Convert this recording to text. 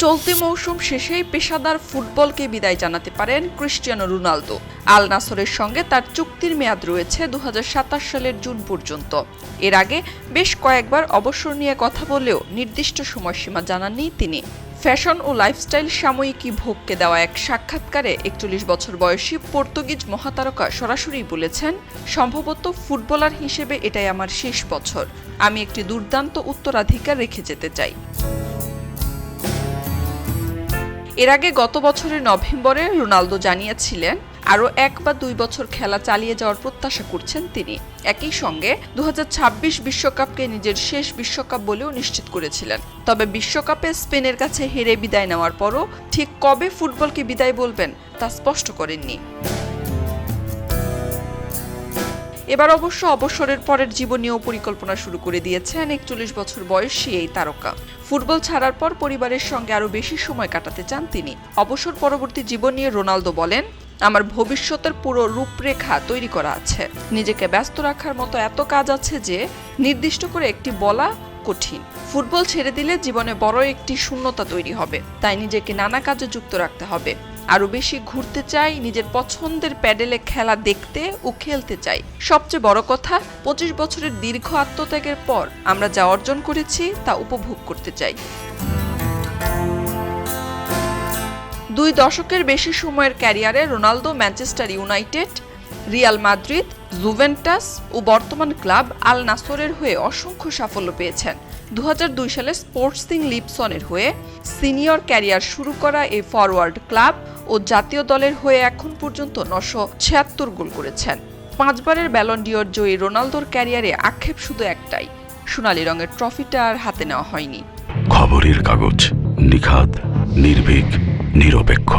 চলতি মৌসুম শেষেই পেশাদার ফুটবলকে বিদায় জানাতে পারেন ক্রিস্টিয়ানো রোনালদো। আল নাসরের সঙ্গে তার চুক্তির মেয়াদ রয়েছে 2027 সালের জুন পর্যন্ত। এর আগে বেশ কয়েকবার অবসর নিয়ে কথা বলেও নির্দিষ্ট সময়সীমা জানাননি তিনি। ফ্যাশন ও লাইফস্টাইল সাময়িকী ভোগকে দেওয়া এক সাক্ষাৎকারে 41 বছর বয়সী পর্তুগিজ মহাতারকা সরাসরি বলেছেন, সম্ভবত ফুটবলার হিসেবে এটাই আমার শেষ বছর। আমি একটি দুর্দান্ত উত্তরাধিকার রেখে যেতে চাই। এর আগে গত বছরের নভেম্বরে রোনালদো জানিয়েছিলেন আরও 1 বা 2 বছর খেলা চালিয়ে যাওয়ার প্রত্যাশা করছেন তিনি। একই সঙ্গে 2026 বিশ্বকাপকে নিজের শেষ বিশ্বকাপ বলেও নিশ্চিত করেছিলেন। তবে বিশ্বকাপে স্পেনের কাছে হেরে বিদায় নেওয়ার পরও ঠিক কবে ফুটবলকে বিদায় বলবেন তা স্পষ্ট করেননি। এবার অবশ্য অবসরের পরের জীবনীয় পরিকল্পনা শুরু করে দিয়েছেন 41 বছর বয়সী এই তারকা। ফুটবল ছাড়ার পর পরিবারের সঙ্গে আরও বেশি সময় কাটাতে চান তিনি। অবসর পরবর্তী জীবন নিয়ে রোনালদো বলেন, আমার ভবিষ্যতের পুরো রূপরেখা তৈরি করা আছে। নিজেকে ব্যস্ত রাখার মতো এত কাজ আছে যে নির্দিষ্ট করে একটি বলা কঠিন। ফুটবল ছেড়ে দিলে জীবনে বড় একটি শূন্যতা তৈরি হবে, তাই নিজেকে নানা কাজে যুক্ত রাখতে হবে। আরো বেশি ঘুরতে চাই, নিজের পছন্দের প্যাডেলে খেলা দেখতে ও খেলতে চাই। সবচেয়ে বড় কথা, 25 বছরের দীর্ঘ আত্মত্যাগের পর আমরা যা অর্জন করেছি তা উপভোগ করতে চাই। 2 দশকের বেশি সময়ের ক্যারিয়ারে Ronaldo Manchester United, Real Madrid, Juventus ও বর্তমান ক্লাব আল নাসরের হয়ে অসংখ্য সাফল্য পেয়েছেন। 2002 সালে স্পোর্টিং লিসবনের হয়ে সিনিয়র ক্যারিয়ার শুরু করা এই ফরওয়ার্ড ক্লাব ও জাতীয় দলের হয়ে এখন পর্যন্ত 976 গোল করেছেন। 5 বারের ব্যালন ডিওর জয়ী রোনালদোর ক্যারিয়ারে আক্ষেপ শুধু একটাই, সোনালী রঙের ট্রফিটা আর হাতে নেওয়া হয়নি। খবরের কাগজ, নিখাত, নির্ভীক, নিরপেক্ষ।